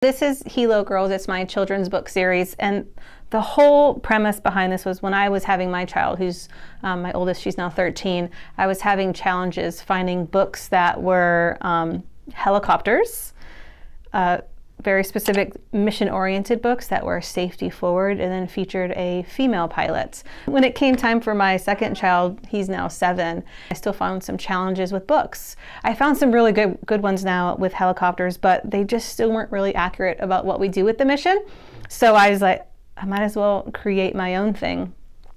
This is Helo Girls. It's my children's book series, and the whole premise behind this was when I was having my child, who's my oldest, she's now 13, I was having challenges finding books that were helicopters, very specific mission-oriented books that were safety forward and then featured a female pilot. When it came time for my second child, he's now 7, I still found some challenges with books. I found some really good ones now with helicopters, but they just still weren't really accurate about what we do with the mission. So I was like, I might as well create my own thing.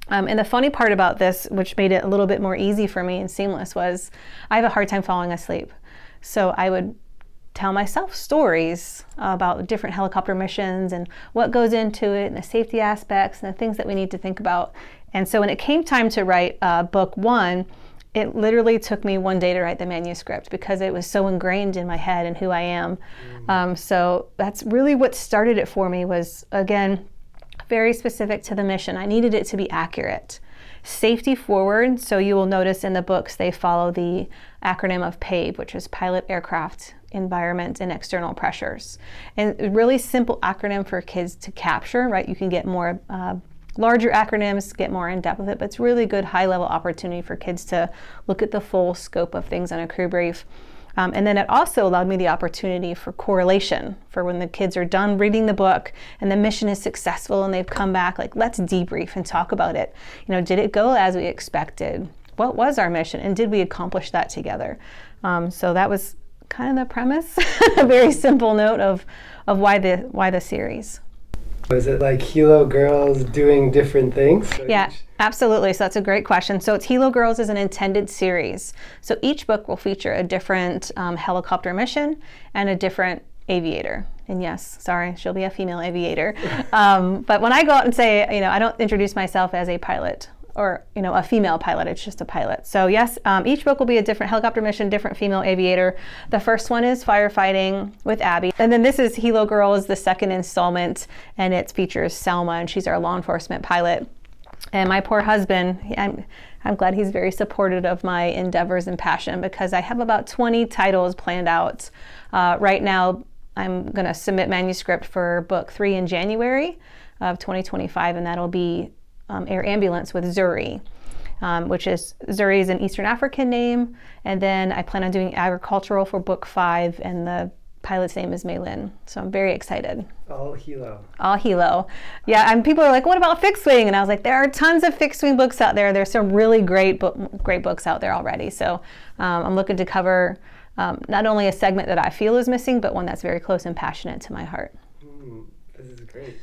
And the funny part about this, which made it a little bit more easy for me and seamless, was I have a hard time falling asleep. So I would tell myself stories about different helicopter missions and what goes into it and the safety aspects and the things that we need to think about. And so when it came time to write book 1, it literally took me 1 day to write the manuscript because it was so ingrained in my head and who I am. So that's really what started it for me, was, again, very specific to the mission. I needed it to be accurate. Safety forward, so you will notice in the books they follow the acronym of PAVE, which is Pilot, Aircraft, Environment, and External Pressures. And a really simple acronym for kids to capture, right? You can get more larger acronyms, get more in depth with it, but it's really good high-level opportunity for kids to look at the full scope of things on a crew brief. And then it also allowed me the opportunity for correlation, for when the kids are done reading the book and the mission is successful and they've come back, like, let's debrief and talk about it. You know, did it go as we expected? What was our mission? And did we accomplish that together? So that was kind of the premise, a very simple note of why the series. Was it like Helo Girls doing different things? Yeah, absolutely. So that's a great question. So it's Helo Girls is an intended series. So each book will feature a different helicopter mission and a different aviator. And yes, sorry, she'll be a female aviator. But when I go out and say, you know, I don't introduce myself as a pilot or, you know, a female pilot, it's just a pilot. So yes, each book will be a different helicopter mission, different female aviator. The first one is Firefighting with Abby. And then this is Helo Girls, the second installment, and it features Selma, and she's our law enforcement pilot. And my poor husband, I'm glad he's very supportive of my endeavors and passion, because I have about 20 titles planned out. Right now, I'm gonna submit manuscript for book 3 in January of 2025, and that'll be Air Ambulance with Zuri, which is, Zuri is an Eastern African name, and then I plan on doing agricultural for book 5, and the pilot's name is Maylin. So I'm very excited. All Helo. All Helo. Yeah, and people are like, what about fixed wing? And I was like, there are tons of fixed wing books out there. There's some really great books out there already. So I'm looking to cover not only a segment that I feel is missing, but one that's very close and passionate to my heart. This is great.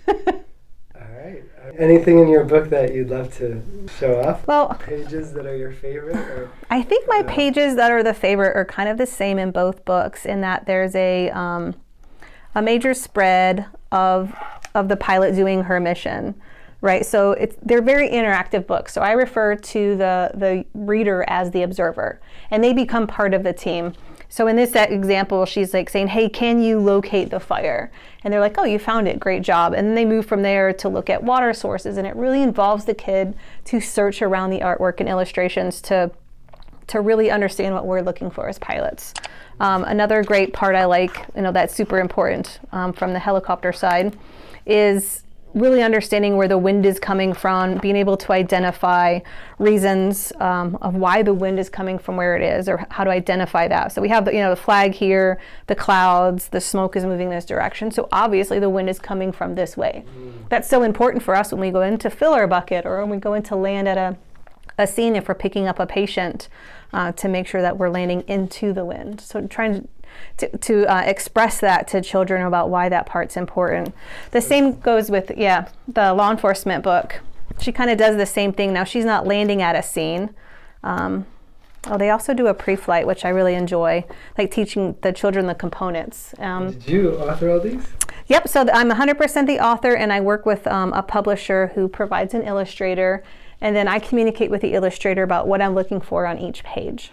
All right. Anything in your book that you'd love to show off? Well, pages that are your favorite? Or, I think my pages that are the favorite are kind of the same in both books, in that there's a major spread of the pilot doing her mission, right? So they're very interactive books. So I refer to the reader as the observer, and they become part of the team. So in this example, she's like saying, hey, can you locate the fire? And they're like, oh, you found it, great job. And then they move from there to look at water sources, and it really involves the kid to search around the artwork and illustrations to really understand what we're looking for as pilots. Another great part I like, you know, that's super important from the helicopter side, is really understanding where the wind is coming from, being able to identify reasons of why the wind is coming from where it is, or how to identify that. So we have the flag here, the clouds, the smoke is moving this direction. So obviously the wind is coming from this way. That's so important for us when we go in to fill our bucket, or when we go in to land at a scene, if we're picking up a patient, to make sure that we're landing into the wind. So trying to express that to children about why that part's important. The same goes with, the law enforcement book. She kind of does the same thing. Now she's not landing at a scene. They also do a pre-flight, which I really enjoy, like teaching the children the components. Did you author all these? Yep, so I'm 100% the author, and I work with a publisher who provides an illustrator, and then I communicate with the illustrator about what I'm looking for on each page.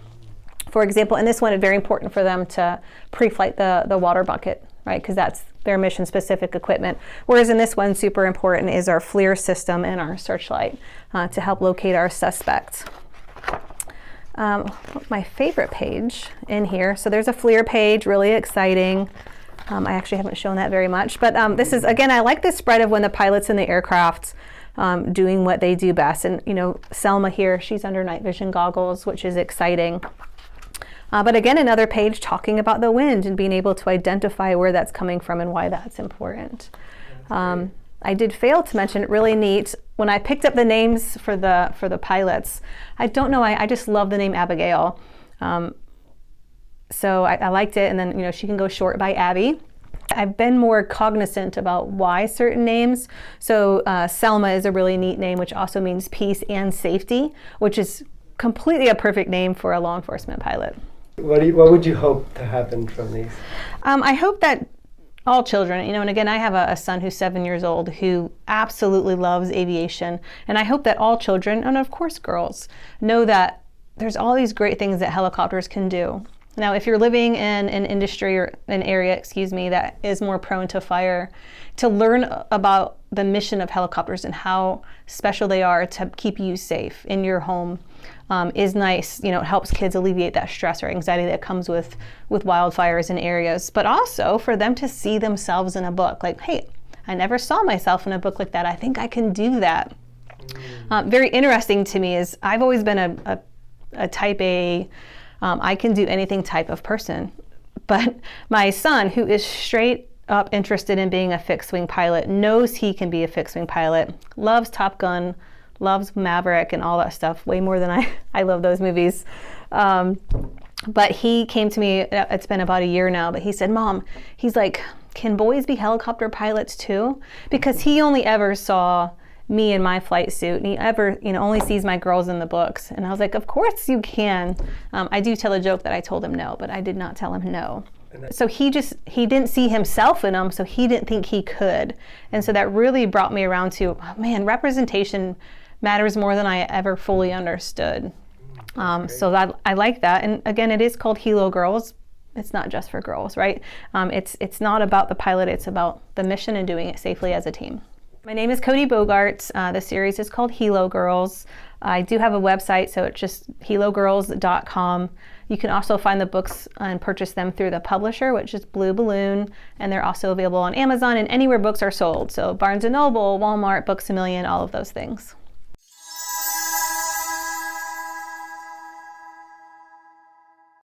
For example, in this one, it's very important for them to pre-flight the water bucket, right? Because that's their mission-specific equipment. Whereas in this one, super important is our FLIR system and our searchlight to help locate our suspects. My favorite page in here, so there's a FLIR page, really exciting. I actually haven't shown that very much, but this is, again, I like this spread of when the pilot's in the aircraft doing what they do best. And, you know, Selma here, she's under night vision goggles, which is exciting. But again, another page talking about the wind and being able to identify where that's coming from and why that's important. I did fail to mention, really neat, when I picked up the names for the pilots, I don't know, I just love the name Abigail. So I liked it, and then, you know, she can go short by Abby. I've been more cognizant about why certain names. So Selma is a really neat name, which also means peace and safety, which is completely a perfect name for a law enforcement pilot. What would you hope to happen from these? I hope that all children, you know, and again, I have a son who's 7 years old who absolutely loves aviation. And I hope that all children, and of course girls, know that there's all these great things that helicopters can do. Now, if you're living in an industry or an area, that is more prone to fire, to learn about the mission of helicopters and how special they are to keep you safe in your home is nice. You know, it helps kids alleviate that stress or anxiety that comes with wildfires in areas, but also for them to see themselves in a book. Like, hey, I never saw myself in a book like that. I think I can do that. Very interesting to me is I've always been a type A, I can do anything type of person. But my son, who is straight up interested in being a fixed wing pilot, knows he can be a fixed wing pilot, loves Top Gun, loves Maverick and all that stuff way more than I love those movies. But he came to me, it's been about a year now, but he said, Mom, he's like, can boys be helicopter pilots too? Because he only ever saw me in my flight suit, and he ever, you know, only sees my girls in the books. And I was like, of course you can. I do tell a joke that I told him no, but I did not tell him no. So he didn't see himself in them, so he didn't think he could. And so that really brought me around to, oh, man, representation matters more than I ever fully understood. So I like that. And again, it is called Helo Girls. It's not just for girls, right? It's not about the pilot, it's about the mission and doing it safely as a team. My name is Kodey Bogart. The series is called Helo Girls. I do have a website, so it's just helogirls.com. You can also find the books and purchase them through the publisher, which is Blue Balloon, and they're also available on Amazon and anywhere books are sold. So Barnes & Noble, Walmart, Books A Million, all of those things.